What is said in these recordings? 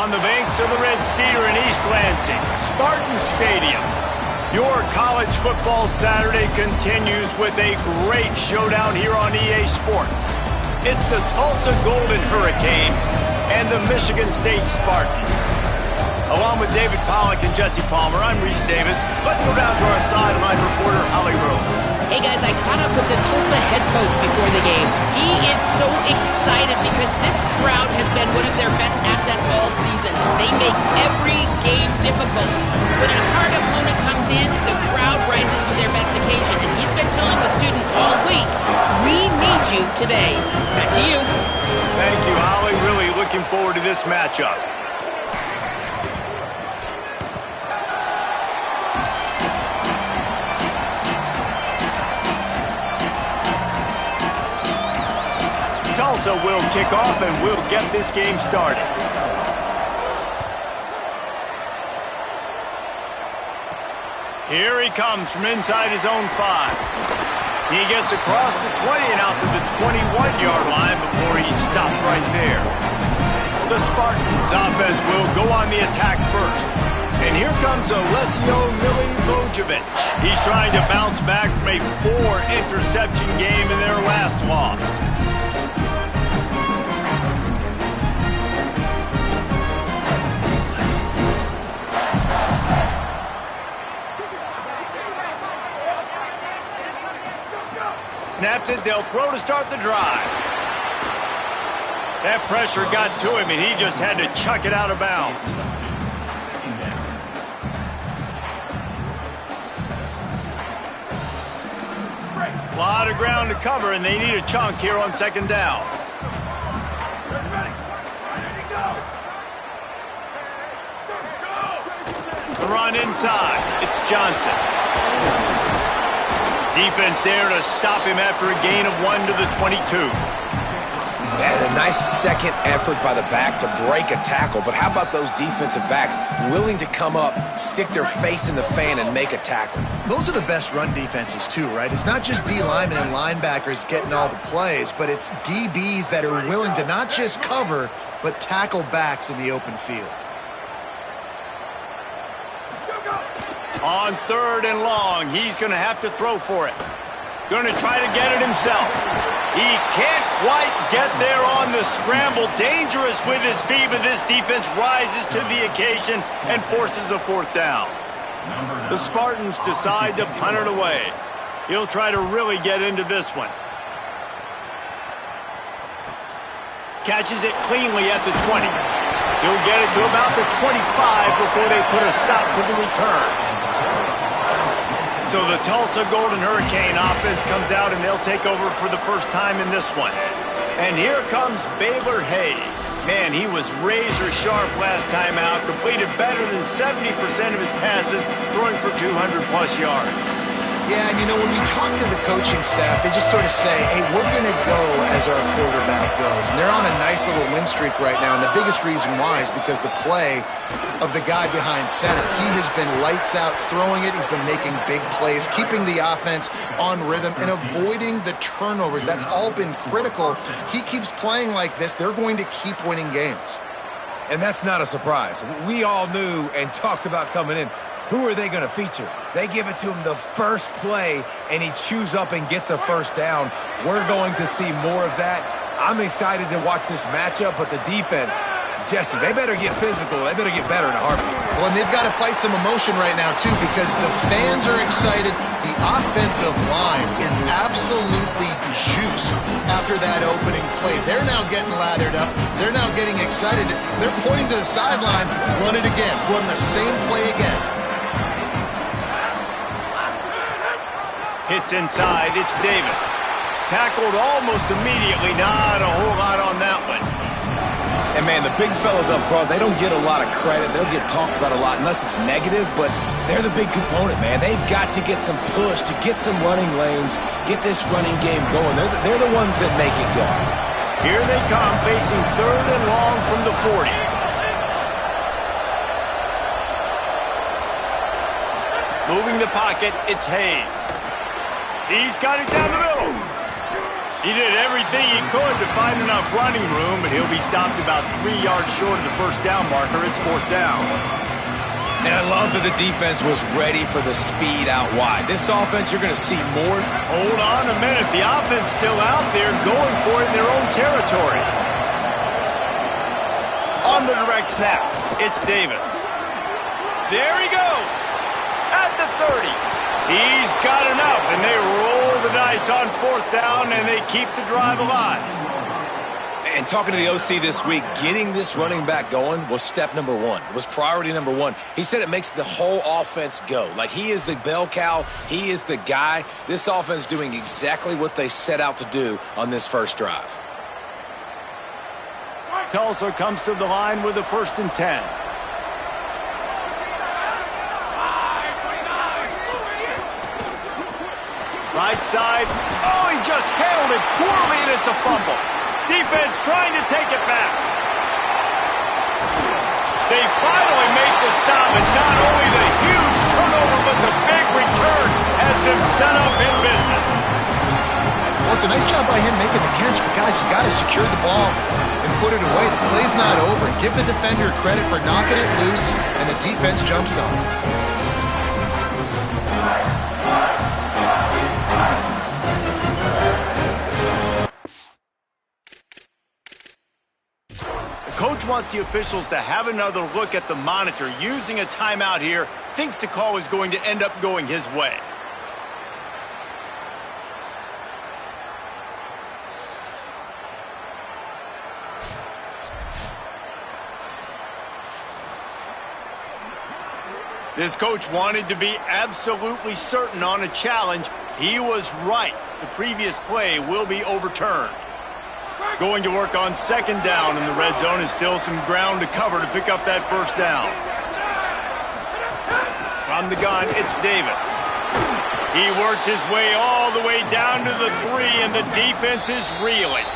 on the banks of the Red Cedar in East Lansing, Spartan Stadium. Your college football Saturday continues with a great showdown here on EA Sports. It's the Tulsa Golden Hurricane and the Michigan State Spartans. Along with David Pollack and Jesse Palmer, I'm Reese Davis. Let's go down to our sideline reporter, Holly Rowe. Hey guys, I caught up with the Tulsa head coach before the game. He is so excited because this crowd has been one of their best assets all season. They make every game difficult. When a hard opponent comes in, the crowd rises to their best occasion. And he's been telling the students all week, we need you today. Back to you. Thank you, Holly. Really looking forward to this matchup. Tulsa will kick off and we'll get this game started. Here he comes from inside his own 5. He gets across the 20 and out to the 21-yard line before he stopped right there. The Spartans offense will go on the attack first. And here comes Alessio Milivojevic. He's trying to bounce back from a 4-interception game in their last loss. Snaps it, they'll throw to start the drive. That pressure got to him, and he just had to chuck it out of bounds. A lot of ground to cover, and they need a chunk here on second down. The run inside. It's Johnson. Defense there to stop him after a gain of 1 to the 22. And a nice second effort by the back to break a tackle. But how about those defensive backs willing to come up, stick their face in the fan, and make a tackle? Those are the best run defenses too, right? It's not just D linemen and linebackers getting all the plays, but it's DBs that are willing to not just cover, but tackle backs in the open field. On 3rd and long, he's going to have to throw for it. Going to try to get it himself. He can't quite get there on the scramble. Dangerous with his feet, but this defense rises to the occasion and forces a 4th down. The Spartans decide to punt it away. He'll try to really get into this one. Catches it cleanly at the 20. He'll get it to about the 25 before they put a stop to the return. So the Tulsa Golden Hurricane offense comes out, and they'll take over for the first time in this one. And here comes Baylor Hayes. Man, he was razor sharp last time out, completed better than 70% of his passes, throwing for 200-plus yards. Yeah, and you know, when we talk to the coaching staff, they just sort of say, hey, we're going to go as our quarterback goes. And they're on a nice little win streak right now, and the biggest reason why is because the play of the guy behind center. He has been lights out throwing it. He's been making big plays, keeping the offense on rhythm, and avoiding the turnovers. That's all been critical. He keeps playing like this, they're going to keep winning games. And that's not a surprise. We all knew and talked about coming in. Who are they going to feature? They give it to him the first play, and he chews up and gets a first down. We're going to see more of that. I'm excited to watch this matchup, but the defense, Jesse, they better get physical. They better get better in a heartbeat. Well, and they've got to fight some emotion right now, too, because the fans are excited. The offensive line is absolutely juiced after that opening play. They're now getting lathered up. They're now getting excited. They're pointing to the sideline. Run it again. Run the same play again. Hits inside, it's Davis. Tackled almost immediately, not a whole lot on that one. And man, the big fellas up front, they don't get a lot of credit. They'll get talked about a lot unless it's negative, but they're the big component, man. They've got to get some push, to get some running lanes, get this running game going. They're the ones that make it go. Here they come, facing 3rd and long from the 40. Moving the pocket, it's Hayes. He's got it down the middle. He did everything he could to find enough running room, but he'll be stopped about 3 yards short of the first down marker. It's fourth down. And I love that the defense was ready for the speed out wide. This offense, you're going to see more. Hold on a minute. The offense still out there going for it in their own territory. On the direct snap, it's Davis. There he goes. At the 30. He's got enough, and they roll the dice on fourth down, and they keep the drive alive. And talking to the OC this week, getting this running back going was step number one. It was priority number one. He said it makes the whole offense go. Like, he is the bell cow. He is the guy. This offense doing exactly what they set out to do on this first drive. Tulsa comes to the line with a 1st and 10. Right side. Oh, he just handled it poorly, and it's a fumble. Defense trying to take it back. They finally make the stop, and not only the huge turnover, but the big return has them set up in business. Well, it's a nice job by him making the catch, but guys, you got to secure the ball and put it away. The play's not over. Give the defender credit for knocking it loose, and the defense jumps on it. Coach wants the officials to have another look at the monitor. Using a timeout here, thinks the call is going to end up going his way. This coach wanted to be absolutely certain on a challenge. He was right. The previous play will be overturned. Going to work on 2nd down in the red zone is still some ground to cover to pick up that first down. From the gun, it's Davis. He works his way all the way down to the 3, and the defense is reeling.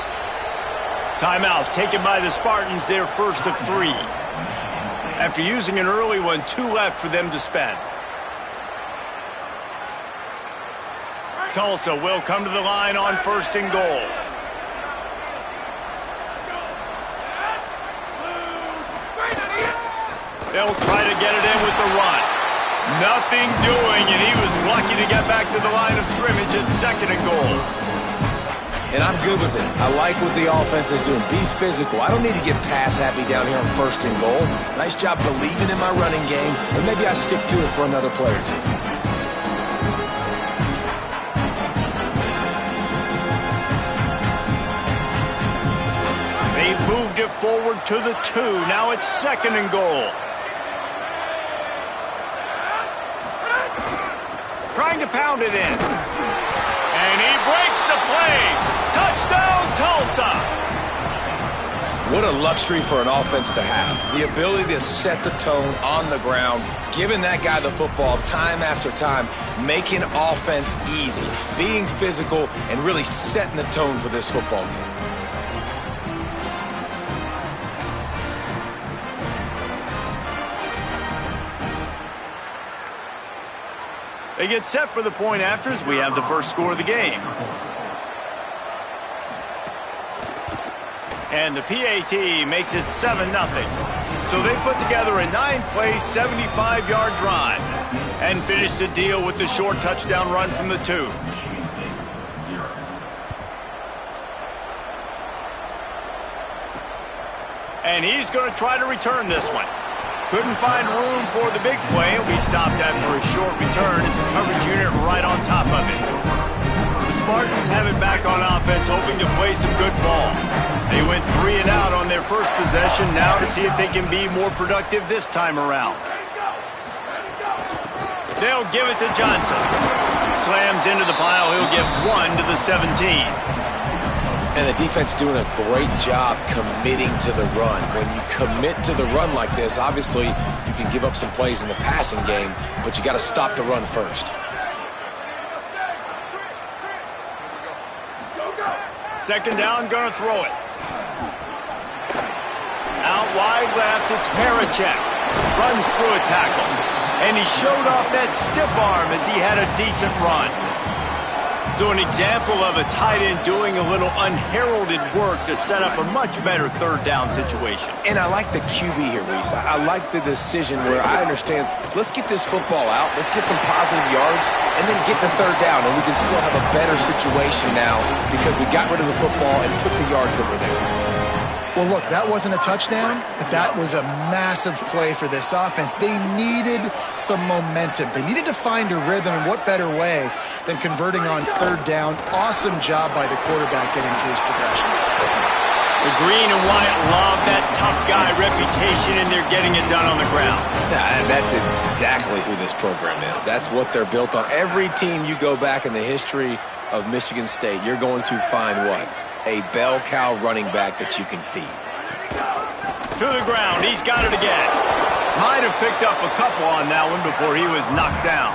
Timeout taken by the Spartans, their 1st of 3. After using an early one, 2 left for them to spend. Tulsa will come to the line on 1st and goal. They'll try to get it in with the run. Nothing doing, and he was lucky to get back to the line of scrimmage at 2nd and goal. And I'm good with it. I like what the offense is doing. Be physical. I don't need to get pass happy down here on 1st and goal. Nice job believing in my running game, and maybe I stick to it for another play or two. They've moved it forward to the 2. Now it's 2nd and goal. Trying to pound it in. And he breaks the play. Touchdown, Tulsa. What a luxury for an offense to have. The ability to set the tone on the ground, giving that guy the football time after time, making offense easy, being physical, and really setting the tone for this football game. They get set for the point after as we have the first score of the game. And the PAT makes it 7-0. So they put together a 9-play, 75-yard drive and finish the deal with the short touchdown run from the 2. And he's going to try to return this one. Couldn't find room for the big play. He'll be stopped after a short return. It's a coverage unit right on top of it. The Spartans have it back on offense, hoping to play some good ball. They went 3 and out on their first possession, now to see if they can be more productive this time around. They'll give it to Johnson. Slams into the pile. He'll get 1 to the 17. And the defense doing a great job committing to the run. When you commit to the run like this, obviously you can give up some plays in the passing game, but you got to stop the run first. Second down, gonna throw it. Out wide left, it's Parachek. Runs through a tackle. And he showed off that stiff arm as he had a decent run. So an example of a tight end doing a little unheralded work to set up a much better third down situation. And I like the QB here, Reese. I like the decision where I understand, let's get this football out, let's get some positive yards, and then get to third down, and we can still have a better situation now because we got rid of the football and took the yards that were there. Well, look, that wasn't a touchdown, but that was a massive play for this offense. They needed some momentum. They needed to find a rhythm, and what better way than converting on third down. Awesome job by the quarterback getting through his progression. The green and white love that tough guy reputation, and they're getting it done on the ground. Yeah, and that's exactly who this program is. That's what they're built on. Every team you go back in the history of Michigan State, you're going to find what? A bell cow running back that you can feed. To the ground. He's got it again. Might have picked up a couple on that one before he was knocked down.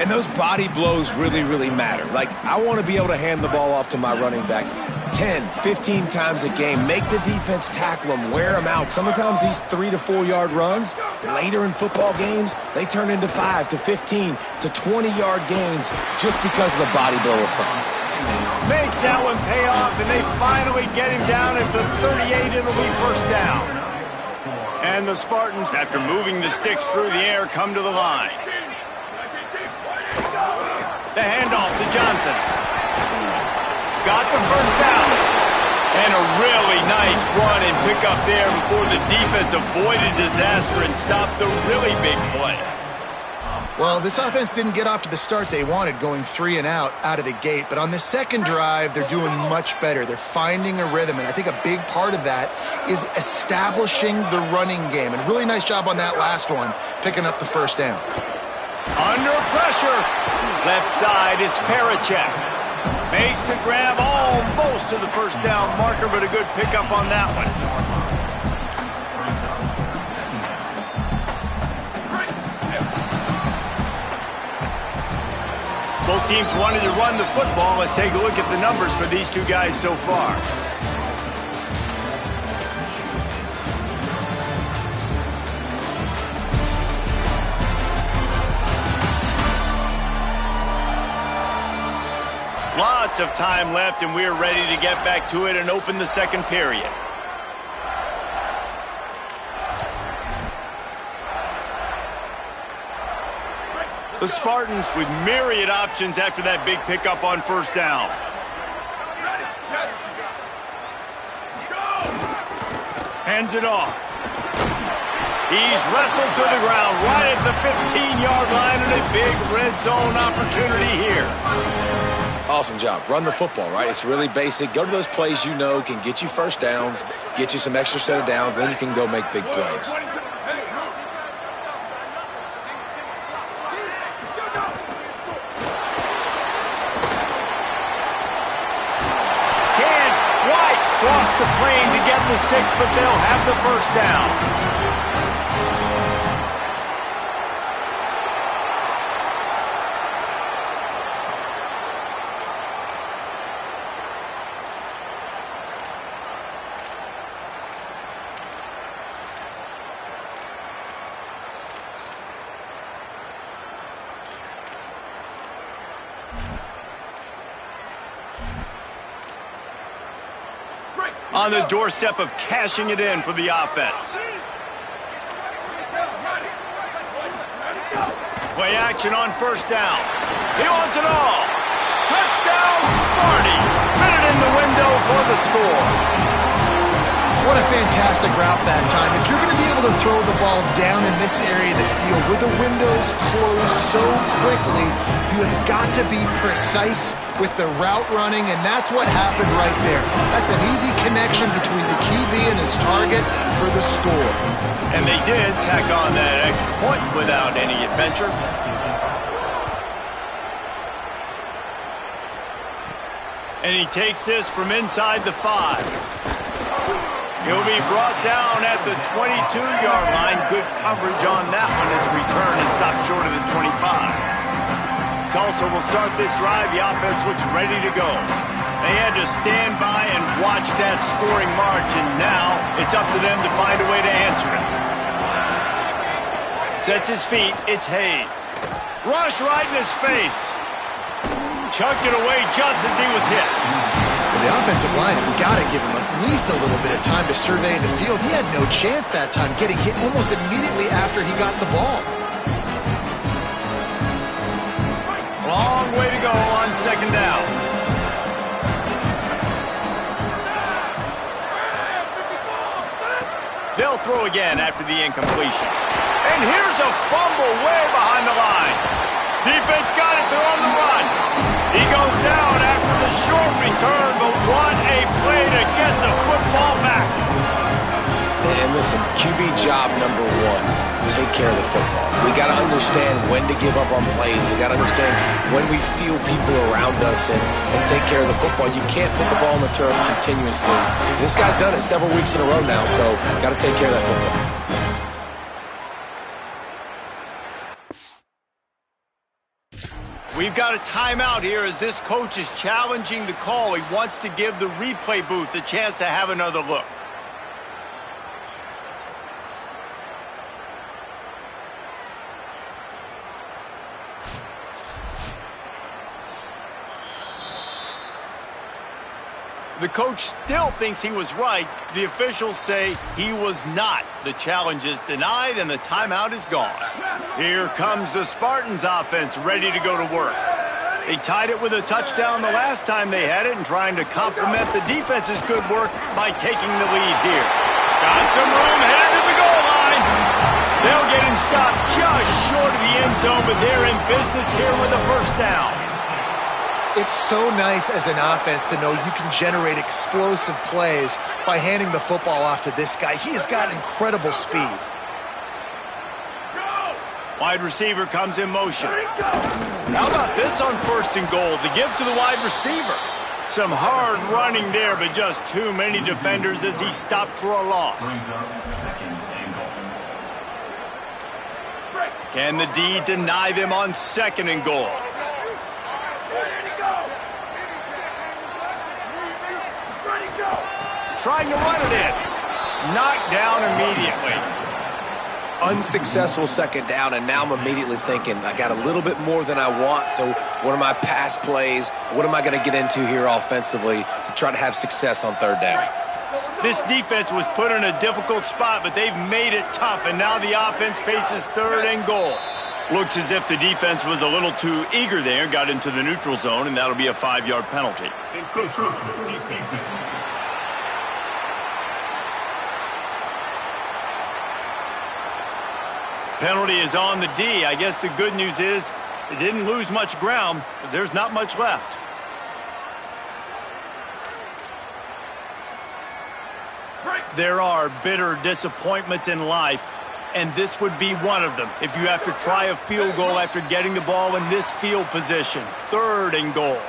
And those body blows really, really matter. Like, I want to be able to hand the ball off to my running back 10, 15 times a game. Make the defense tackle them, wear them out. Sometimes these 3 to 4 yard runs, later in football games, they turn into 5 to 15 to 20 yard gains just because of the body blow effect. Makes that one pay off, and they finally get him down at the 38. It'll be first down. And the Spartans, after moving the sticks through the air, come to the line. The handoff to Johnson. Got the first down. And a really nice run and pick up there before the defense avoided disaster and stopped the really big play. Well, this offense didn't get off to the start they wanted, going 3 and out of the gate. But on the second drive, they're doing much better. They're finding a rhythm, and I think a big part of that is establishing the running game. And really nice job on that last one, picking up the first down. Under pressure. Left side is Parachek. Makes the grab almost to the first down marker, but a good pickup on that one. Both teams wanted to run the football. Let's take a look at the numbers for these two guys so far. Lots of time left, and we're ready to get back to it and open the second period. The Spartans with myriad options after that big pickup on first down. Hands it off. He's wrestled to the ground right at the 15-yard line, and a big red zone opportunity here. Awesome job. Run the football, right? It's really basic. Go to those plays you know can get you first downs, get you some extra set of downs, then you can go make big plays. Cross the plane to get the 6, but they'll have the first down. On the doorstep of cashing it in for the offense. Play action on first down. He wants it all. Touchdown, Sparty. Fit it in the window for the score. What a fantastic route that time. If you're going to be able to throw the ball down in this area of the field where the windows close so quickly, you have got to be precise with the route running, and that's what happened right there. That's an easy connection between the QB and his target for the score. And they did tack on that extra point without any adventure. And he takes this from inside the 5. He'll be brought down at the 22-yard line. Good coverage on that one as return is stopped short of the 25. Tulsa will start this drive. The offense looks ready to go. They had to stand by and watch that scoring march, and now it's up to them to find a way to answer it. Sets his feet. It's Hayes. Rush right in his face. chucked it away just as he was hit. The offensive line has got to give him at least a little bit of time to survey the field. He had no chance that time, getting hit almost immediately after he got the ball. Long way to go on second down. They'll throw again after the incompletion. And here's a fumble way behind the line. Defense got it, they're on the run. He goes down after the short return, but what a play to get the football back. And listen, QB job number one, take care of the football. We got to understand when to give up on plays. We got to understand when we feel people around us and take care of the football. You can't put the ball on the turf continuously. This guy's done it several weeks in a row now, so got to take care of that football. We've got a timeout here as this coach is challenging the call. He wants to give the replay booth a chance to have another look. The coach still thinks he was right. The officials say he was not. The challenge is denied and the timeout is gone. Here comes the Spartans offense ready to go to work. They tied it with a touchdown the last time they had it and trying to complement the defense's good work by taking the lead here. Got some room headed to the goal line. They'll get him stopped just short of the end zone, but they're in business here with a first down. It's so nice as an offense to know you can generate explosive plays by handing the football off to this guy. He has got incredible speed. Wide receiver comes in motion. How about this on first and goal? The give to the wide receiver. Some hard running there, but just too many defenders as he stopped for a loss. Can the D deny them on second and goal? Trying to run it in. Knocked down immediately. Unsuccessful second down, and now I'm immediately thinking, I got a little bit more than I want, so what are my pass plays? What am I going to get into here offensively to try to have success on third down? This defense was put in a difficult spot, but they've made it tough, and now the offense faces third and goal. Looks as if the defense was a little too eager there, got into the neutral zone, and that'll be a 5-yard penalty. Penalty is on the D. I guess the good news is it didn't lose much ground, but there's not much left. There are bitter disappointments in life, and this would be one of them. If you have to try a field goal after getting the ball in this field position, third and goal.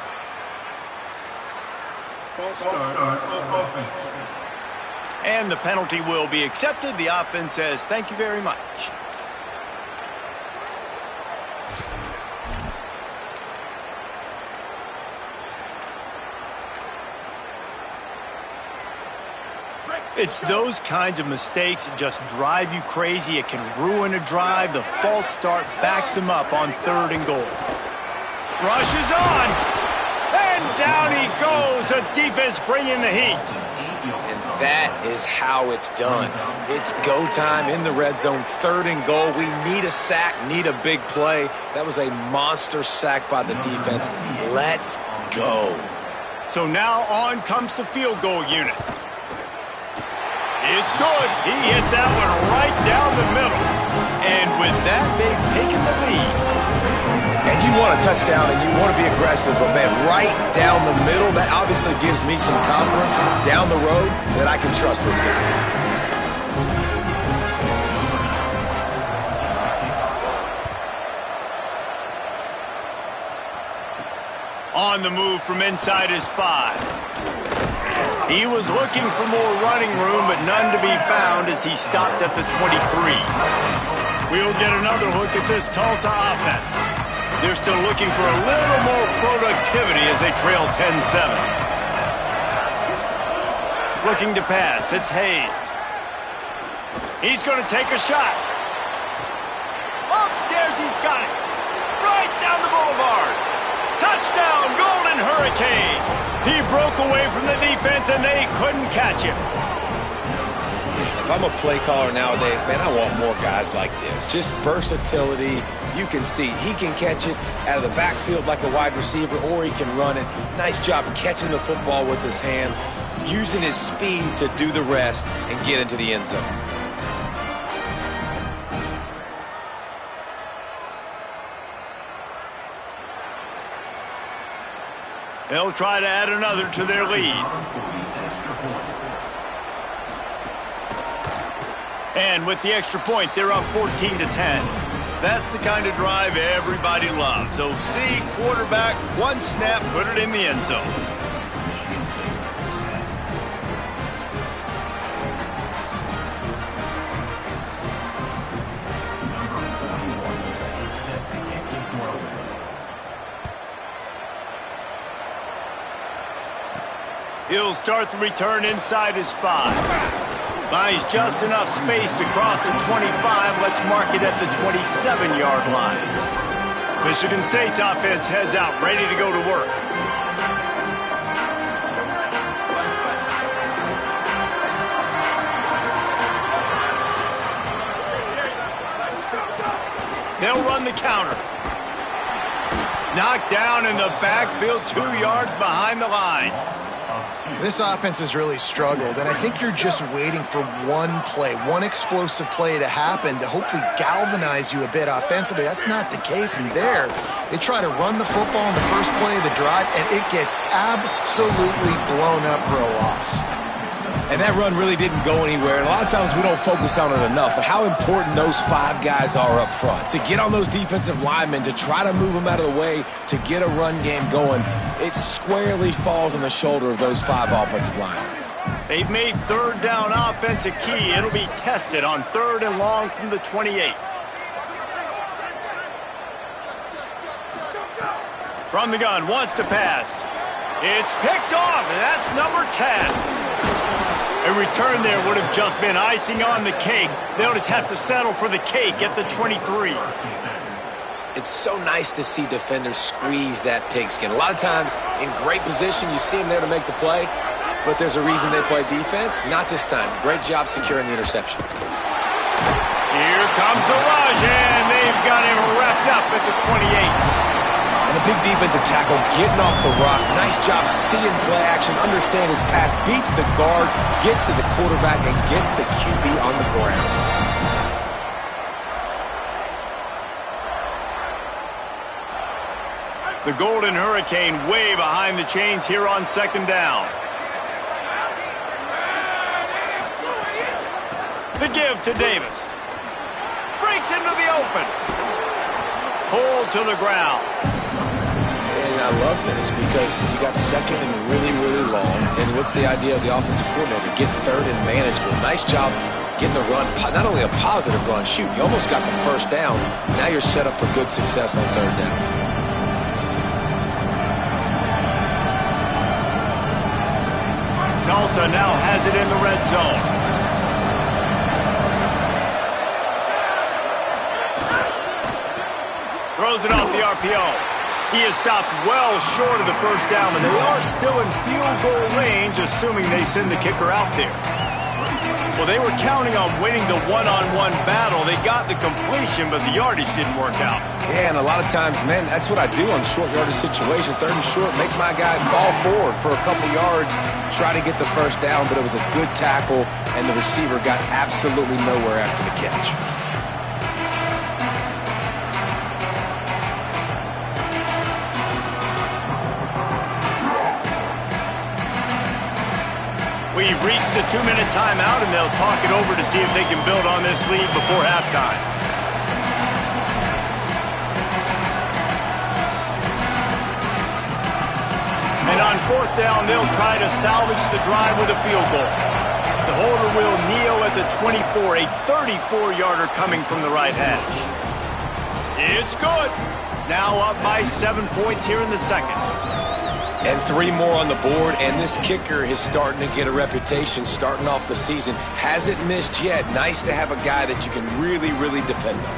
And the penalty will be accepted. The offense says, thank you very much. It's those kinds of mistakes that just drive you crazy. It can ruin a drive. The false start backs him up on third and goal. Rushes on. And down he goes. The defense bringing the heat. And that is how it's done. It's go time in the red zone, third and goal. We need a sack, need a big play. That was a monster sack by the defense. Let's go. So now on comes the field goal unit. It's good. He hit that one right down the middle. And with that, they've taken the lead. And you want a touchdown and you want to be aggressive, but man, right down the middle, that obviously gives me some confidence down the road that I can trust this guy. On the move from inside his 5. He was looking for more running room, but none to be found as he stopped at the 23. We'll get another look at this Tulsa offense. They're still looking for a little more productivity as they trail 10-7. Looking to pass. It's Hayes. He's going to take a shot. Upstairs, he's got it. Right down the boulevard. Touchdown! Touchdown, Golden Hurricane. He broke away from the defense, and they couldn't catch him. If I'm a play caller nowadays, man, I want more guys like this. Just versatility. You can see he can catch it out of the backfield like a wide receiver, or he can run it. Nice job catching the football with his hands, using his speed to do the rest and get into the end zone. They'll try to add another to their lead. And with the extra point, they're up 14-10. That's the kind of drive everybody loves. So see, quarterback, one snap, put it in the end zone. He'll start the return inside his 5. Finds just enough space to cross the 25. Let's mark it at the 27-yard line. Michigan State's offense heads out, ready to go to work. They'll run the counter. Knocked down in the backfield, 2 yards behind the line. This offense has really struggled, and I think you're just waiting for one play, one explosive play to happen to hopefully galvanize you a bit offensively. That's not the case, and there, they try to run the football in the first play of the drive, and it gets absolutely blown up for a loss. And that run really didn't go anywhere. And a lot of times we don't focus on it enough, but how important those 5 guys are up front. To get on those defensive linemen, to try to move them out of the way, to get a run game going, it squarely falls on the shoulder of those 5 offensive linemen. They've made third down offense a key. It'll be tested on 3rd and long from the 28. From the gun, wants to pass. It's picked off, and that's number 10. A return there would have just been icing on the cake. They'll just have to settle for the cake at the 23. It's so nice to see defenders squeeze that pigskin. A lot of times, in great position, you see them there to make the play, but there's a reason they play defense. Not this time. Great job securing the interception. Here comes the rush, and they've got him wrapped up at the 28. And the big defensive tackle getting off the rock. Nice job seeing play action, understand his pass, beats the guard, gets to the quarterback, and gets the QB on the ground. The Golden Hurricane way behind the chains here on 2nd down. The give to Davis. Breaks into the open. Pulled to the ground. And I love this because you got 2nd and really, really long. And what's the idea of the offensive coordinator? Get 3rd and manageable. Nice job getting the run. Not only a positive run, shoot, you almost got the 1st down. Now you're set up for good success on 3rd down. Tulsa now has it in the red zone. Throws it off the RPO. He is stopped well short of the 1st down, but they are still in field goal range, assuming they send the kicker out there. Well, they were counting on winning the one-on-one battle. They got the completion, but the yardage didn't work out. Yeah, and a lot of times, man, that's what I do on short yardage situation. 3rd and short, make my guy fall forward for a couple yards, try to get the 1st down, but it was a good tackle, and the receiver got absolutely nowhere after the catch. We've reached the 2-minute timeout, and they'll talk it over to see if they can build on this lead before halftime. And on 4th down, they'll try to salvage the drive with a field goal. The holder will kneel at the 24, a 34-yarder coming from the right hash. It's good. Now up by 7 points here in the 2nd. And 3 more on the board, and this kicker is starting to get a reputation starting off the season. Hasn't missed yet. Nice to have a guy that you can really, really depend on.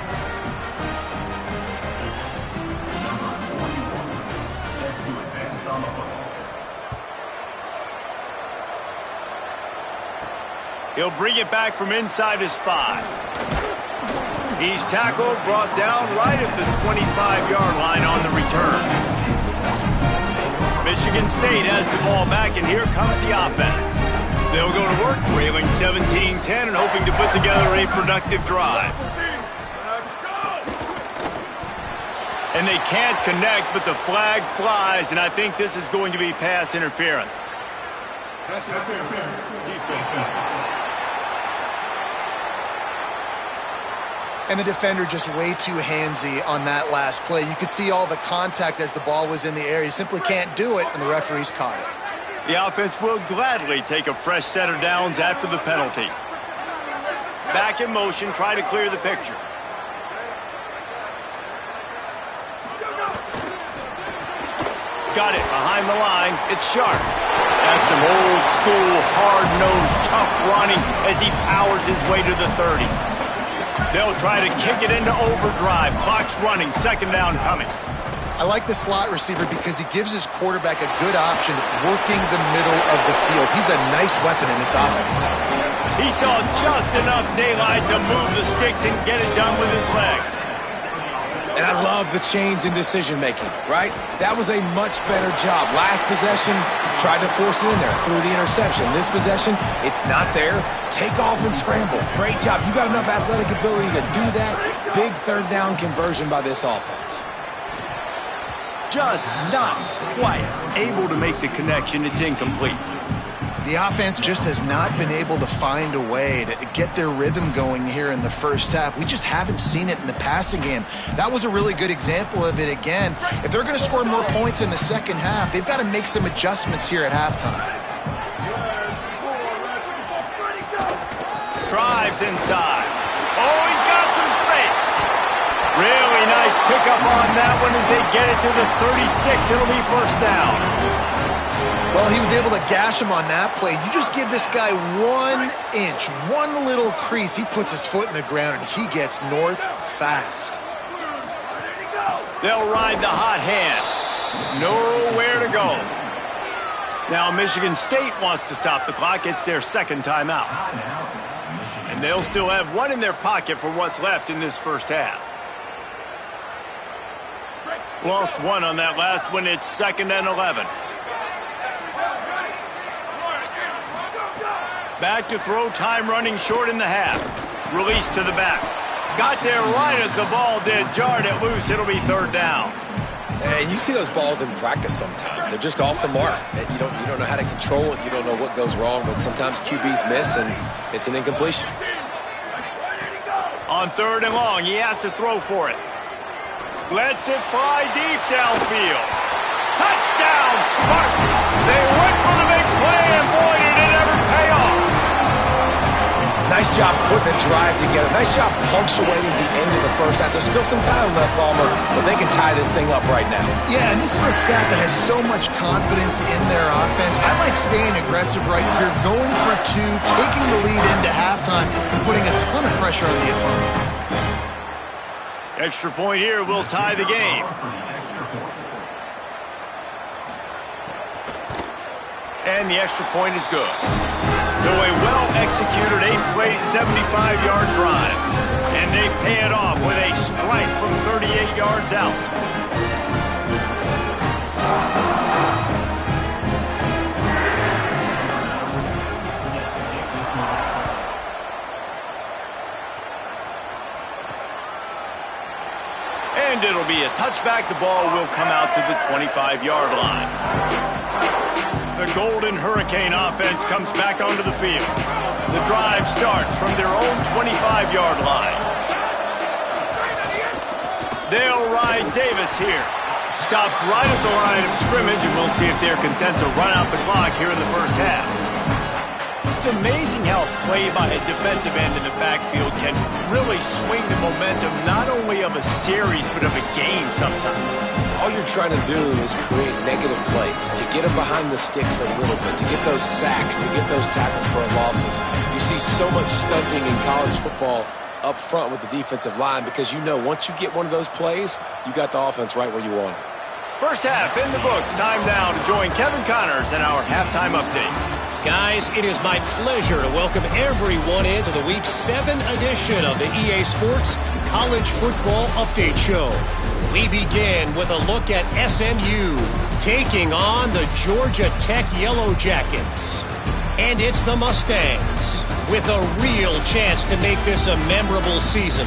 He'll bring it back from inside his 5. He's tackled, brought down right at the 25-yard line on the return. Michigan State has the ball back, and here comes the offense. They'll go to work, trailing 17-10 and hoping to put together a productive drive. And they can't connect, but the flag flies, and I think this is going to be pass interference. Pass interference. And the defender just way too handsy on that last play. You could see all the contact as the ball was in the air. He simply can't do it, and the referee's caught it. The offense will gladly take a fresh set of downs after the penalty. Back in motion, try to clear the picture. Got it behind the line. It's Sharp. That's some old school, hard-nosed, tough running as he powers his way to the 30. They'll try to kick it into overdrive. Clock's running. Second down coming. I like the slot receiver because he gives his quarterback a good option working the middle of the field. He's a nice weapon in this offense. He saw just enough daylight to move the sticks and get it done with his legs. And I love the change in decision-making, right? That was a much better job. Last possession, tried to force it in there, threw the interception. This possession, it's not there. Take off and scramble. Great job. You got enough athletic ability to do that. Big third down conversion by this offense. Just not quite able to make the connection. It's incomplete. The offense just has not been able to find a way to get their rhythm going here in the first half. We just haven't seen it in the passing game. That was a really good example of it again. If they're going to score more points in the second half, they've got to make some adjustments here at halftime. Drives inside. Oh, he's got some space. Really nice pickup on that one as they get it to the 36. It'll be first down. Well, he was able to gash him on that play. You just give this guy 1 inch, one little crease. He puts his foot in the ground, and he gets north fast. They'll ride the hot hand. Nowhere to go. Now Michigan State wants to stop the clock. It's their second timeout. And they'll still have one in their pocket for what's left in this first half. Lost one on that last one. It's 2nd and 11. Back to throw, time running short in the half. Release to the back. Got there right as the ball did. Jarred it loose. It'll be third down. And you see those balls in practice sometimes. They're just off the mark. You don't know how to control it. You don't know what goes wrong, but sometimes QBs miss, and it's an incompletion. On 3rd and long, he has to throw for it. Lets it fly deep downfield. Touchdown, Spartan! They went for the big play, and boy, did it ever pay off. Nice job putting the drive together. Nice job punctuating the end of the first half. There's still some time left, Palmer, but they can tie this thing up right now. Yeah, and this is a staff that has so much confidence in their offense. I like staying aggressive right here, going for 2, taking the lead into halftime, and putting a ton of pressure on the opponent. Extra point here will tie the game. And the extra point is good. So a well-executed 8-play, 75-yard drive. And they pay it off with a strike from 38 yards out. And it'll be a touchback. The ball will come out to the 25-yard line. The Golden Hurricane offense comes back onto the field. The drive starts from their own 25-yard line. They'll ride Davis here. Stopped right at the line of scrimmage, and we'll see if they're content to run out the clock here in the first half. It's amazing how a play by a defensive end in the backfield can really swing the momentum not only of a series but of a game sometimes. All you're trying to do is create negative plays, to get them behind the sticks a little bit, to get those sacks, to get those tackles for losses. You see so much stunting in college football up front with the defensive line because you know once you get one of those plays, you got the offense right where you want it. First half in the books. Time now to join Kevin Connors in our halftime update. Guys, it is my pleasure to welcome everyone into the Week 7 edition of the EA Sports College Football Update Show. We begin with a look at SMU taking on the Georgia Tech Yellow Jackets. And it's the Mustangs with a real chance to make this a memorable season.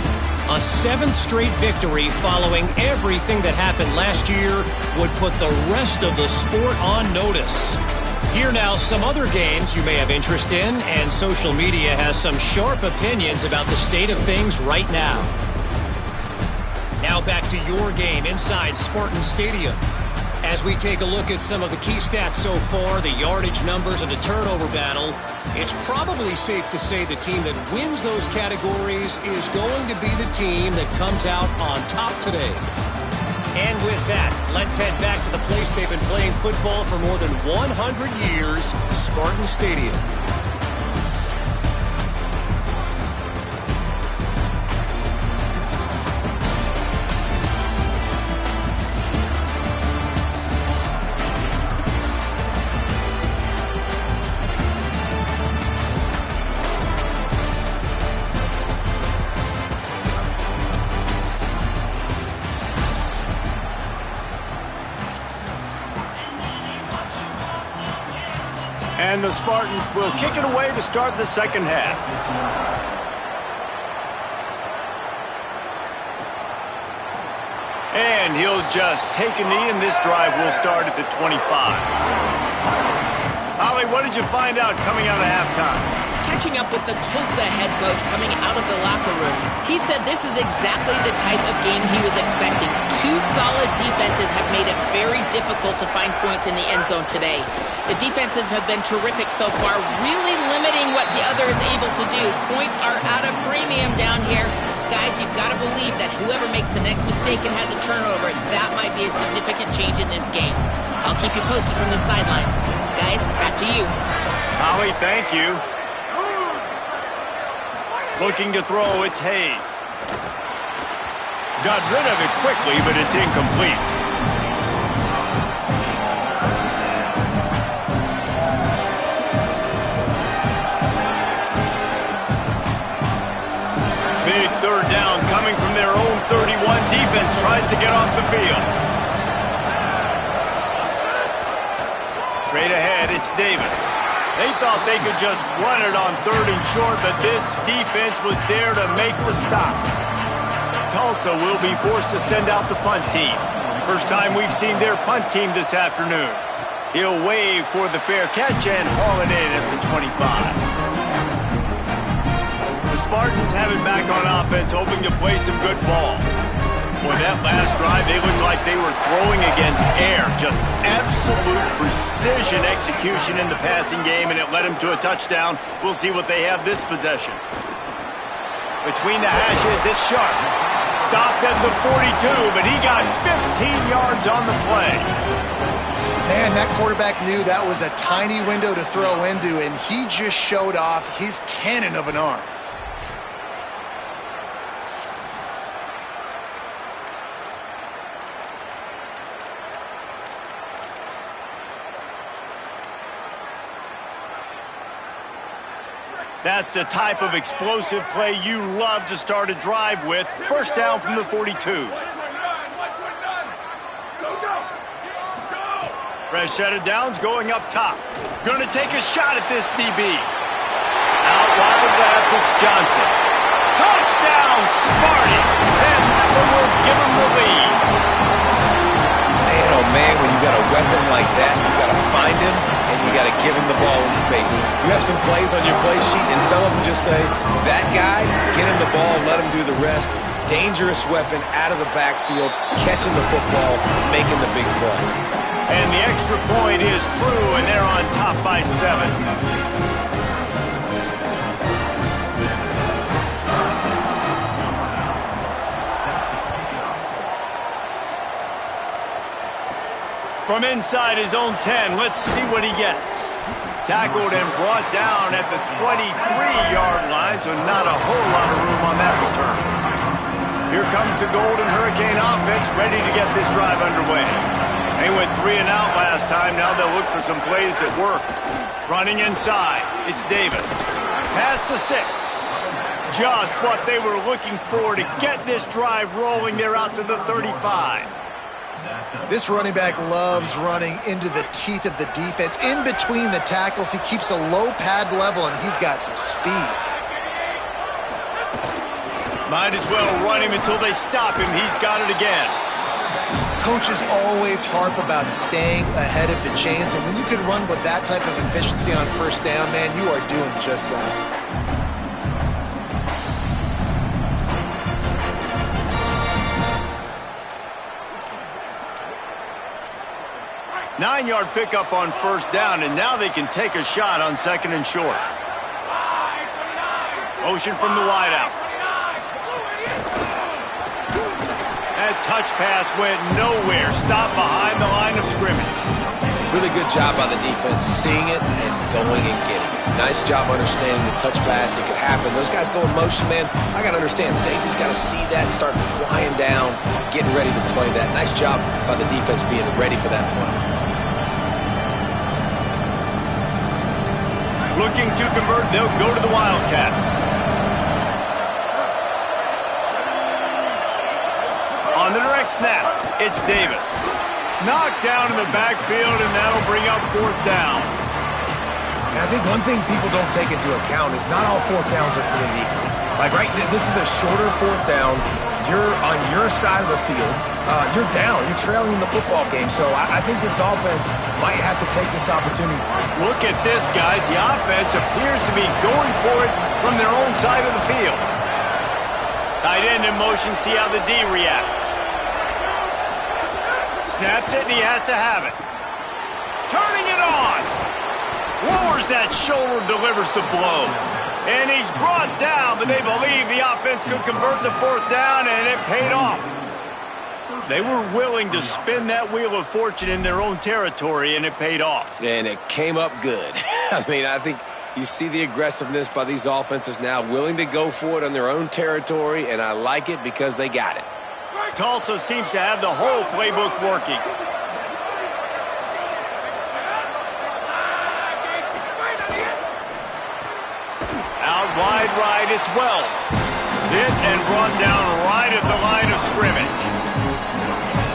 A 7th straight victory following everything that happened last year would put the rest of the sport on notice. Here now, some other games you may have interest in, and social media has some sharp opinions about the state of things right now. Now back to your game inside Spartan Stadium. As we take a look at some of the key stats so far, the yardage numbers and the turnover battle, it's probably safe to say the team that wins those categories is going to be the team that comes out on top today. And with that, let's head back to the place they've been playing football for more than 100 years, Spartan Stadium. And the Spartans will kick it away to start the second half. And he'll just take a knee, and this drive will start at the 25. Holly, what did you find out coming out of halftime? Catching up with the Tulsa head coach coming out of the locker room, he said this is exactly the type of game he was expecting. Two solid defenses have made it very difficult to find points in the end zone today. The defenses have been terrific so far, really limiting what the other is able to do. Points are at a premium down here. Guys, you've got to believe that whoever makes the next mistake and has a turnover, that might be a significant change in this game. I'll keep you posted from the sidelines. Guys, back to you. Holly, thank you. Looking to throw, it's Hayes. Got rid of it quickly, but it's incomplete. Big third down coming from their own 31. Defense tries to get off the field. Straight ahead, it's Davis. They thought they could just run it on 3rd and short, but this defense was there to make the stop. Tulsa will be forced to send out the punt team. First time we've seen their punt team this afternoon. He'll wave for the fair catch and haul it in at the 25. The Spartans have it back on offense, hoping to play some good ball. Boy, that last drive, they looked like they were throwing against air. Just absolute precision execution in the passing game, and it led them to a touchdown. We'll see what they have this possession. Between the hashes, it's Sharp. Stopped at the 42, but he got 15 yards on the play. Man, that quarterback knew that was a tiny window to throw into, and he just showed off his cannon of an arm. That's the type of explosive play you love to start a drive with. First down from the 42. Fresh set of downs going up top. Going to take a shot at this DB. Out wide left, it's Johnson. Touchdown, Sparty. And that will give him the lead. Man, oh man, when you got a weapon like that, you got to find him and you got to give him the ball in space. You have some plays on your play sheet, and some of them just say, that guy, get him the ball, let him do the rest. Dangerous weapon out of the backfield, catching the football, making the big play. And the extra point is true, and they're on top by 7. From inside his own 10, let's see what he gets. Tackled and brought down at the 23-yard line, so not a whole lot of room on that return. Here comes the Golden Hurricane offense, ready to get this drive underway. They went 3 and out last time. Now they'll look for some plays that work. Running inside, it's Davis. Pass to 6. Just what they were looking for to get this drive rolling. They're out to the 35. This running back loves running into the teeth of the defense. In between the tackles, he keeps a low pad level, and he's got some speed. Might as well run him until they stop him. He's got it again. Coaches always harp about staying ahead of the chains, and when you can run with that type of efficiency on first down, man, you are doing just that. 9-yard pickup on first down, and now they can take a shot on 2nd and short. Motion from the wideout. That touch pass went nowhere. Stopped behind the line of scrimmage. Really good job by the defense, seeing it and going and getting it. Nice job understanding the touch pass. It could happen. Those guys go in motion, man. I got to understand, safety's got to see that and start flying down, getting ready to play that. Nice job by the defense being ready for that play. Looking to convert, they'll go to the Wildcat. On the direct snap, it's Davis. Knocked down in the backfield, and that'll bring up 4th down. And I think one thing people don't take into account is not all 4th downs are created equal. Like, right, this is a shorter 4th down. You're on your side of the field. You're down. You're trailing in the football game. So I think this offense might have to take this opportunity. Look at this, guys. The offense appears to be going for it from their own side of the field. Tight end in motion. See how the D reacts. Snapped it, and he has to have it. Turning it on. Lowers that shoulder, delivers the blow. And he's brought down, but they believe the offense could convert the 4th down, and it paid off. They were willing to spin that wheel of fortune in their own territory, and it paid off. And it came up good. I mean, I think you see the aggressiveness by these offenses now, willing to go for it on their own territory, and I like it because they got it. Tulsa seems to have the whole playbook working. Out wide right, it's Wells. Hit and brought down right at the line of scrimmage.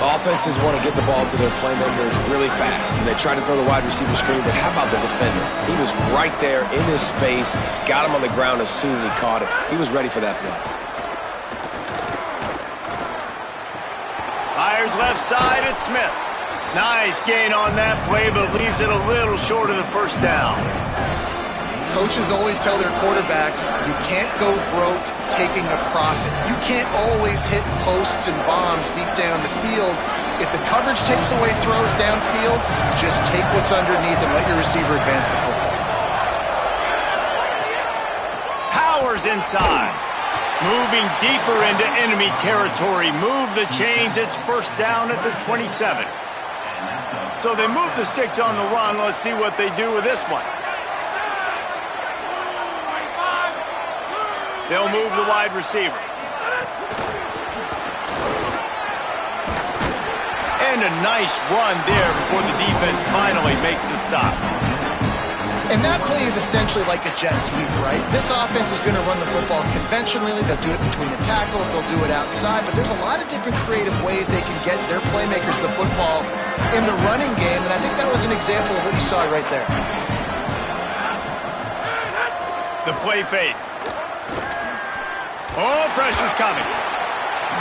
Offenses want to get the ball to their playmakers really fast, and they try to throw the wide receiver screen, but how about the defender? He was right there in his space, got him on the ground as soon as he caught it. He was ready for that play. Fires left side, it's Smith. Nice gain on that play, but leaves it a little short of the 1st down. Coaches always tell their quarterbacks, you can't go broke taking a profit. You can't always hit posts and bombs deep down the field. If the coverage takes away throws downfield, just take what's underneath and let your receiver advance the football. Powers inside. Moving deeper into enemy territory. Move the chains. It's 1st down at the 27. So they move the sticks on the run. Let's see what they do with this one. They'll move the wide receiver. And a nice run there before the defense finally makes the stop. And that play is essentially like a jet sweep, right? This offense is going to run the football conventionally. They'll do it between the tackles. They'll do it outside. But there's a lot of different creative ways they can get their playmakers the football in the running game. And I think that was an example of what you saw right there. The play fake. Oh, pressure's coming.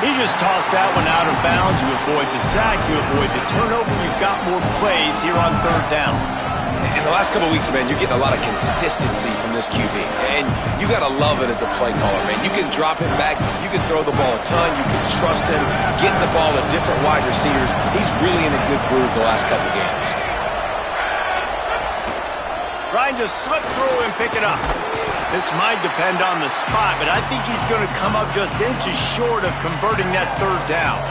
He just tossed that one out of bounds. You avoid the sack, you avoid the turnover. You've got more plays here on 3rd down. In the last couple of weeks, man, you're getting a lot of consistency from this QB. And you got to love it as a play caller, man. You can drop him back. You can throw the ball a ton. You can trust him, getting the ball to different wide receivers. He's really in a good groove the last couple of games. Trying to slip through and pick it up. This might depend on the spot, but I think he's going to come up just inches short of converting that 3rd down.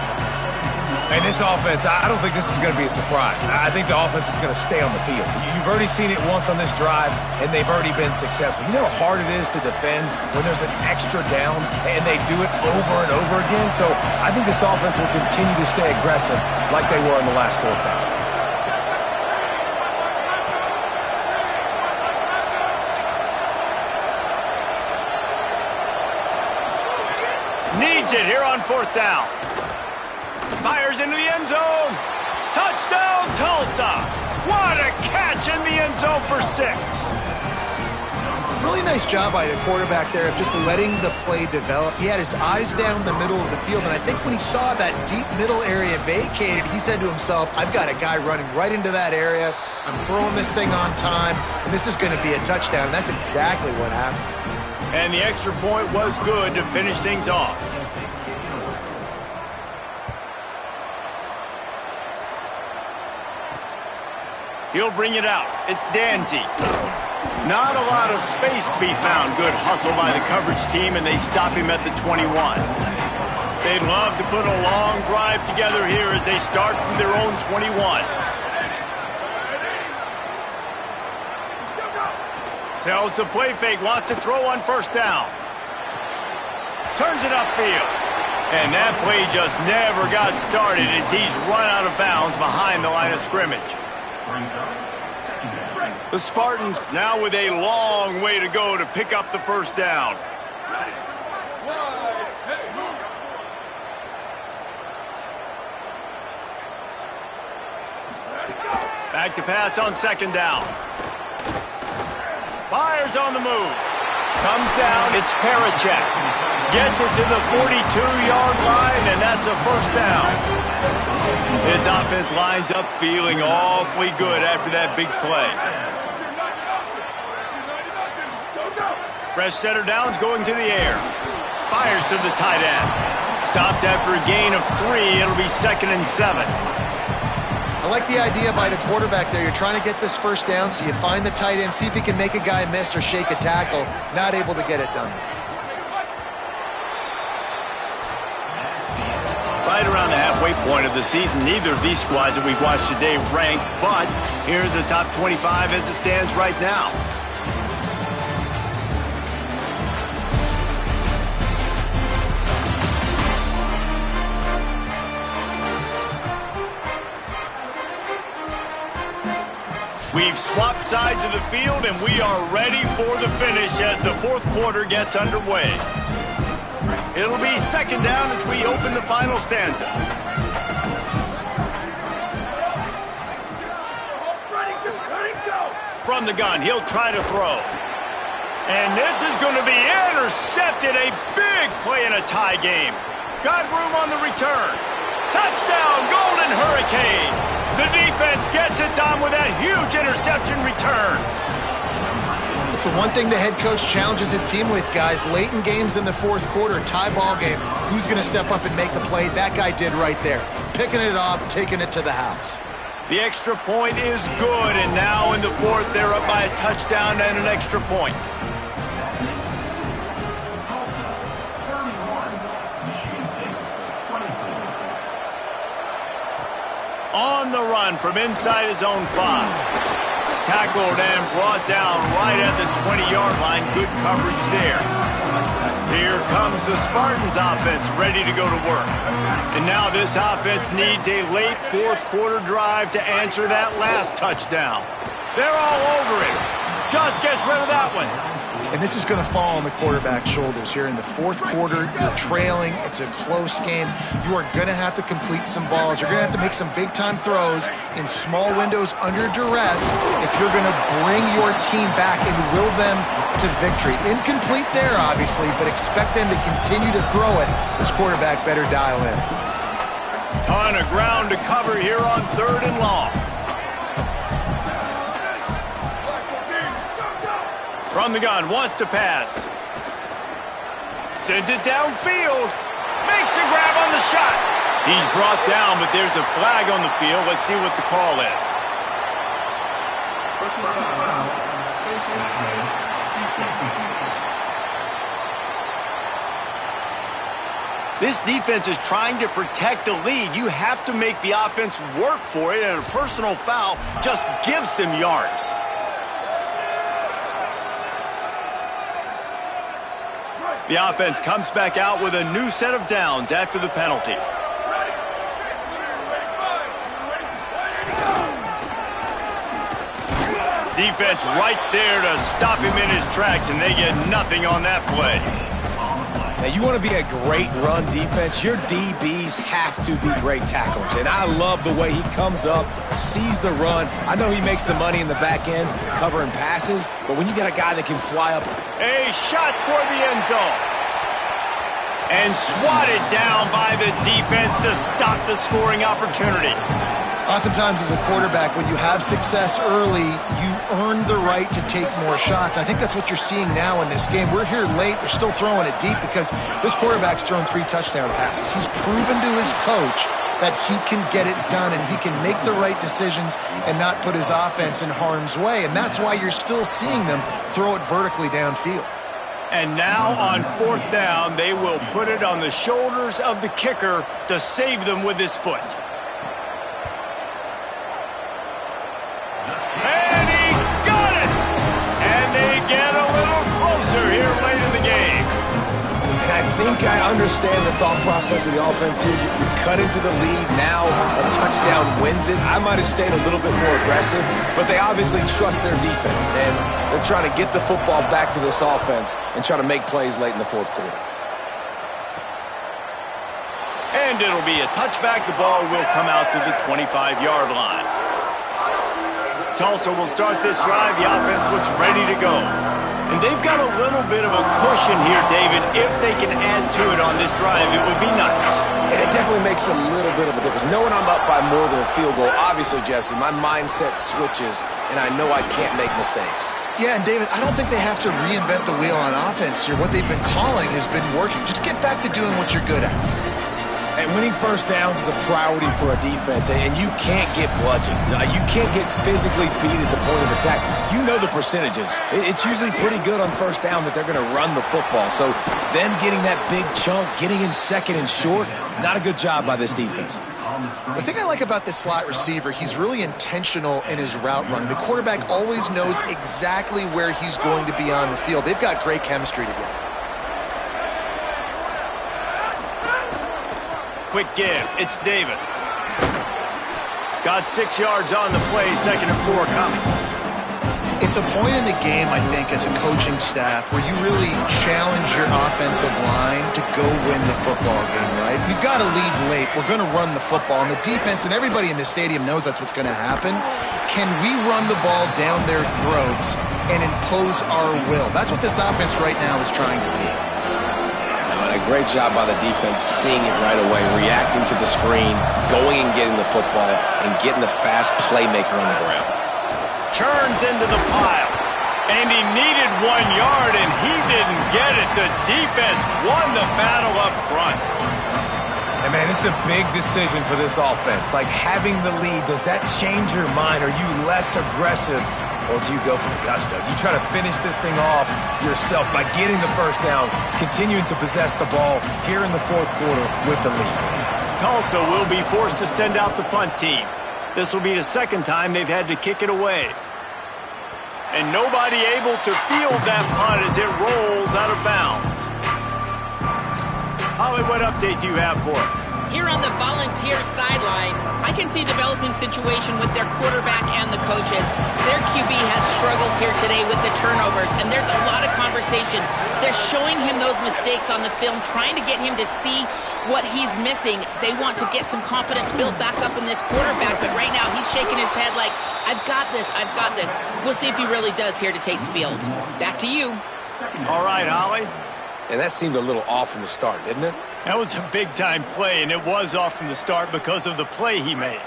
And this offense, I don't think this is going to be a surprise. I think the offense is going to stay on the field. You've already seen it once on this drive, and they've already been successful. You know how hard it is to defend when there's an extra down, and they do it over and over again? So I think this offense will continue to stay aggressive like they were on the last 4th down. needs it here on 4th down. Fires into the end zone. Touchdown, Tulsa. What a catch in the end zone for 6. Really nice job by the quarterback there of just letting the play develop. He had his eyes down the middle of the field, and I think when he saw that deep middle area vacated, he said to himself, I've got a guy running right into that area. I'm throwing this thing on time, and this is going to be a touchdown. And that's exactly what happened. And the extra point was good to finish things off. He'll bring it out. It's Danzy. Not a lot of space to be found. Good hustle by the coverage team, and they stop him at the 21. They'd love to put a long drive together here as they start from their own 21. Tells the play fake, wants to throw on 1st down. Turns it upfield. And that play just never got started as he's run out of bounds behind the line of scrimmage. The Spartans now with a long way to go to pick up the 1st down. Back to pass on 2nd down. Fires on the move. Comes down, it's Parachek. Gets it to the 42-yard line, and that's a 1st down. This offense lines up feeling awfully good after that big play. Fresh setter downs going to the air. Fires to the tight end. Stopped after a gain of 3. It'll be 2nd and 7. I like the idea by the quarterback there. You're trying to get this 1st down, so you find the tight end, see if he can make a guy miss or shake a tackle. Not able to get it done. Right around the halfway point of the season, neither of these squads that we've watched today rank, but here's the top 25 as it stands right now. We've swapped sides of the field, and we are ready for the finish as the 4th quarter gets underway. It'll be 2nd down as we open the final stanza. From the gun, he'll try to throw. And this is going to be intercepted. A big play in a tie game. Got room on the return. Touchdown, Golden Hurricane. The defense gets it done with that huge interception return. It's the one thing the head coach challenges his team with, guys. Late in games in the 4th quarter, tie ball game, who's going to step up and make a play? That guy did right there. Picking it off, taking it to the house. The extra point is good, and now in the 4th, they're up by a touchdown and an extra point. On the run from inside his own 5. Tackled and brought down right at the 20-yard line. Good coverage there. Here comes the Spartans offense ready to go to work. And now this offense needs a late 4th quarter drive to answer that last touchdown. They're all over it. Just gets rid of that one. And this is going to fall on the quarterback's shoulders here in the 4th quarter. You're trailing. It's a close game. You are going to have to complete some balls. You're going to have to make some big-time throws in small windows under duress if you're going to bring your team back and will them to victory. Incomplete there, obviously, but expect them to continue to throw it. This quarterback better dial in. Ton of ground to cover here on 3rd and long. From the gun, wants to pass. Sends it downfield. Makes a grab on the shot. He's brought down, but there's a flag on the field. Let's see what the call is. This defense is trying to protect the lead. You have to make the offense work for it, and a personal foul just gives them yards. The offense comes back out with a new set of downs after the penalty. Defense right there to stop him in his tracks, and they get nothing on that play. Now, you want to be a great run defense, your DBs have to be great tacklers. And I love the way he comes up, sees the run. I know he makes the money in the back end covering passes, but when you got a guy that can fly up. A shot for the end zone. And swatted down by the defense to stop the scoring opportunity. Oftentimes as a quarterback, when you have success early, you earn the right to take more shots. I think that's what you're seeing now in this game. We're here late. They're still throwing it deep because this quarterback's thrown 3 touchdown passes. He's proven to his coach that he can get it done and he can make the right decisions and not put his offense in harm's way. And that's why you're still seeing them throw it vertically downfield. And now on 4th down, they will put it on the shoulders of the kicker to save them with his foot. And he got it! And they get a little closer here late in the game. And I think I understand the thought process of the offense here. You cut into the lead. Now a touchdown wins it. I might have stayed a little bit more aggressive, but they obviously trust their defense, and they're trying to get the football back to this offense and try to make plays late in the 4th quarter. And it'll be a touchback. The ball will come out to the 25-yard line. Tulsa will start this drive. The offense looks ready to go. And they've got a little bit of a cushion here, David. If they can add to it on this drive, it would be nice. And it definitely makes a little bit of a difference. Knowing I'm up by more than a field goal, obviously, Jesse, my mindset switches, and I know I can't make mistakes. Yeah, and David, I don't think they have to reinvent the wheel on offense here. What they've been calling has been working. Just get back to doing what you're good at. And winning first downs is a priority for a defense, and you can't get bludgeoned. You can't get physically beat at the point of attack. You know the percentages. It's usually pretty good on first down that they're going to run the football. So them getting that big chunk, getting in second and short, not a good job by this defense. The thing I like about this slot receiver, he's really intentional in his route running. The quarterback always knows exactly where he's going to be on the field. They've got great chemistry together. Quick give. It's Davis. Got 6 yards on the play. 2nd and 4 coming. It's a point in the game, I think, as a coaching staff where you really challenge your offensive line to go win the football game, right? You've got to lead late. We're going to run the football. And the defense and everybody in the stadium knows that's what's going to happen. Can we run the ball down their throats and impose our will? That's what this offense right now is trying to do. A great job by the defense, seeing it right away, reacting to the screen, going and getting the football, and getting the fast playmaker on the ground. Turns into the pile. And he needed 1 yard, and he didn't get it. The defense won the battle up front. And, man, it's a big decision for this offense. Like, having the lead, does that change your mind? Are you less aggressive, or do you go for the gusto? You try to finish this thing off yourself by getting the first down, continuing to possess the ball here in the 4th quarter with the lead. Tulsa will be forced to send out the punt team. This will be the 2nd time they've had to kick it away. And nobody able to field that punt as it rolls out of bounds. Holly, what update do you have for it? Here on the Volunteer sideline, I can see a developing situation with their quarterback and the coaches. Their QB has struggled here today with the turnovers, and there's a lot of conversation. They're showing him those mistakes on the film, trying to get him to see what he's missing. They want to get some confidence built back up in this quarterback, but right now he's shaking his head like, I've got this, I've got this. We'll see if he really does here to take the field. Back to you. All right, Holly. And that seemed a little off from the start, didn't it? That was a big-time play, and it was off from the start because of the play he made.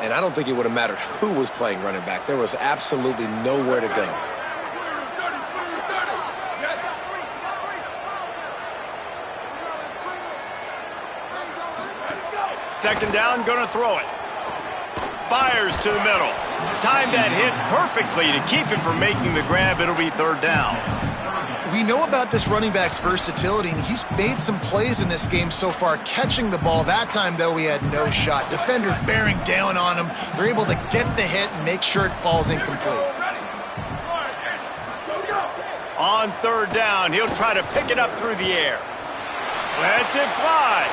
And I don't think it would have mattered who was playing running back. There was absolutely nowhere to go. Second down, gonna throw it. Fires to the middle. Timed that hit perfectly to keep him from making the grab. It'll be 3rd down. We know about this running back's versatility, and he's made some plays in this game so far, catching the ball. That time, though, he had no shot. Defender bearing down on him. They're able to get the hit and make sure it falls incomplete. On 3rd down, he'll try to pick it up through the air. Lets it fly.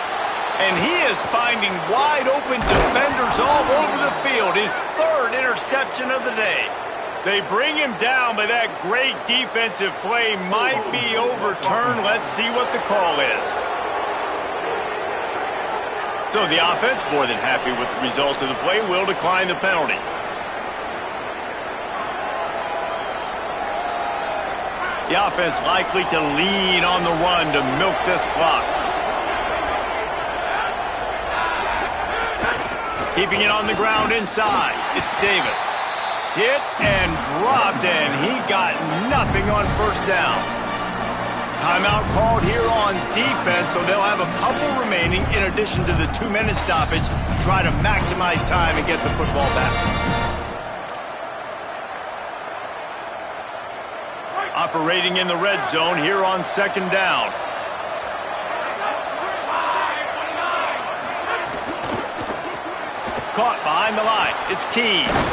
And he is finding wide open defenders all over the field. His 3rd interception of the day. They bring him down, but that great defensive play might be overturned. Let's see what the call is. So the offense, more than happy with the result of the play, will decline the penalty. The offense likely to lean on the run to milk this clock. Keeping it on the ground inside. It's Davis. Hit and dropped, and he got nothing on first down. Timeout called here on defense, so they'll have a couple remaining in addition to the 2-minute stoppage to try to maximize time and get the football back. Operating in the red zone here on second down. Caught behind the line. It's Keys.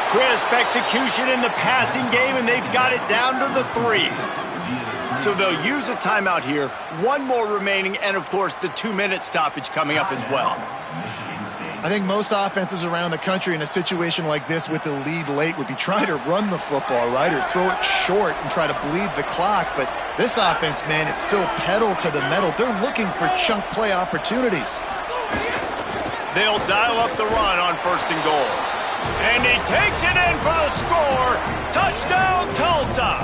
Crisp execution in the passing game, and they've got it down to the 3. So they'll use a timeout here. One more remaining, and, of course, the 2-minute stoppage coming up as well. I think most offenses around the country in a situation like this with the lead late would be trying to run the football, right, or throw it short and try to bleed the clock. But this offense, man, it's still pedal to the metal. They're looking for chunk play opportunities. They'll dial up the run on first and goal. And he takes it in for the score. Touchdown, Tulsa.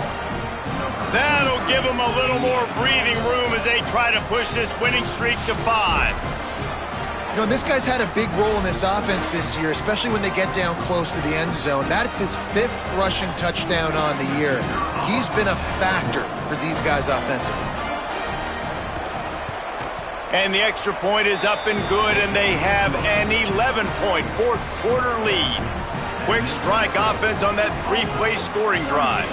That'll give them a little more breathing room as they try to push this winning streak to 5. You know, this guy's had a big role in this offense this year, especially when they get down close to the end zone. That's his 5th rushing touchdown on the year. He's been a factor for these guys offensively. And the extra point is up and good, and they have an 11-point fourth-quarter lead. Quick strike offense on that 3-play scoring drive.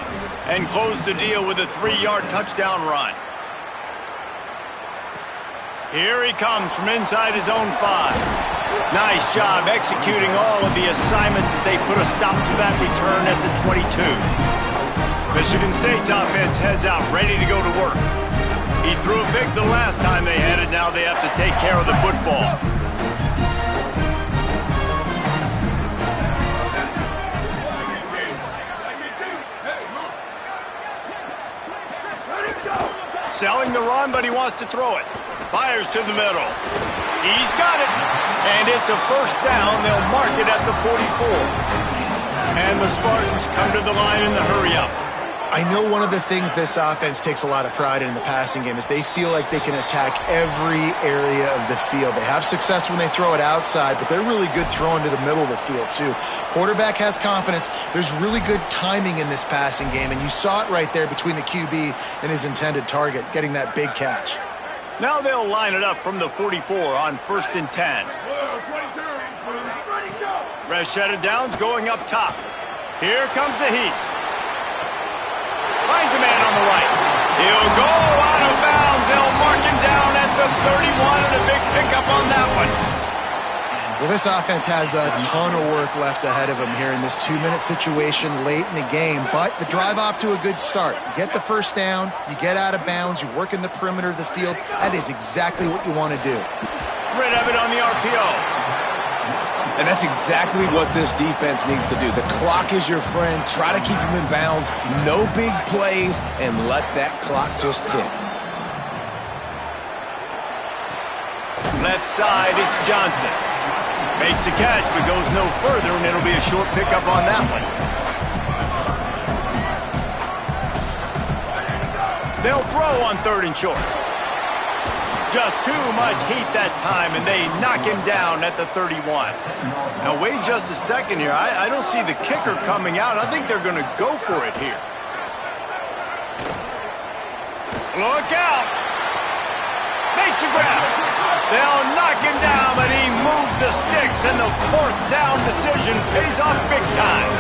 And close the deal with a 3-yard touchdown run. Here he comes from inside his own 5. Nice job executing all of the assignments as they put a stop to that return at the 22. Michigan State's offense heads out, ready to go to work. He threw a pick the last time they had it. Now they have to take care of the football. Selling the run, but he wants to throw it. Fires to the middle. He's got it. And it's a first down. They'll mark it at the 44. And the Spartans come to the line in the hurry-up. I know one of the things this offense takes a lot of pride in the passing game is they feel like they can attack every area of the field. They have success when they throw it outside, but they're really good throwing to the middle of the field, too. Quarterback has confidence. There's really good timing in this passing game, and you saw it right there between the QB and his intended target, getting that big catch. Now they'll line it up from the 44 on 1st and 10. Rashad Downs going up top. Here comes the heat. Finds a man on the right. He'll go out of bounds. They'll mark him down at the 31, and a big pickup on that one. Well, this offense has a ton of work left ahead of them here in this 2-minute situation late in the game, but the drive off to a good start. You get the first down, you get out of bounds, you work in the perimeter of the field. That is exactly what you want to do. Red Evan on the RPO. And that's exactly what this defense needs to do. The clock is your friend. Try to keep him in bounds. No big plays, and let that clock just tick. Left side, it's Johnson. Makes the catch, but goes no further, and it'll be a short pickup on that one. They'll throw on 3rd and short. Just too much heat that time, and they knock him down at the 31. Now, wait just a second here. I don't see the kicker coming out. I think they're going to go for it here. Look out. Makes a grab. They'll knock him down, but he moves the sticks, and the 4th down decision pays off big time.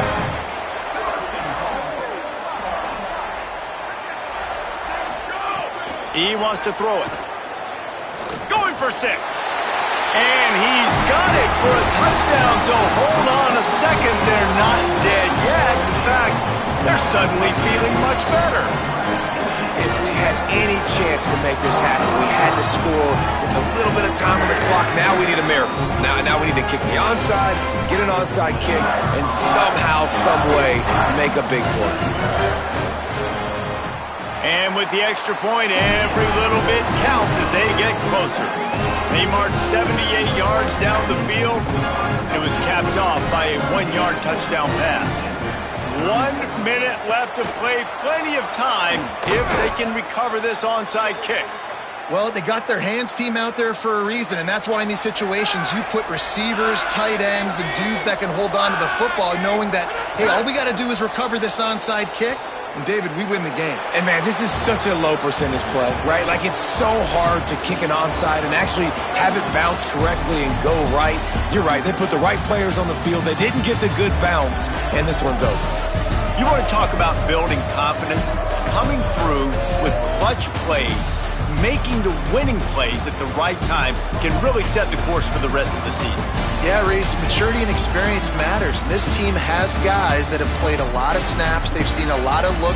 He wants to throw it. Going for 6. And he's got it for a touchdown, so hold on a second. They're not dead yet. In fact, they're suddenly feeling much better. if we had any chance to make this happen, we had to score with a little bit of time on the clock. Now we need a miracle. Now we need to kick the onside, get an onside kick, and somehow, some way, make a big play. And with the extra point, every little bit counts as they get closer. They marched 78 yards down the field. It was capped off by a 1-yard touchdown pass. 1 minute left to play, plenty of time if they can recover this onside kick. Well, they got their hands team out there for a reason, and that's why in these situations you put receivers, tight ends, and dudes that can hold on to the football, knowing that, hey, all we got to do is recover this onside kick, and David, we win the game. And man, this is such a low percentage play, right? Like, it's so hard to kick an onside and actually have it bounce correctly and go right. You're right, they put the right players on the field. They didn't get the good bounce, and this one's over. You want to talk about building confidence? Coming through with clutch plays, making the winning plays at the right time can really set the course for the rest of the season. Yeah, Reese, maturity and experience matters. And this team has guys that have played a lot of snaps. They've seen a lot of looks.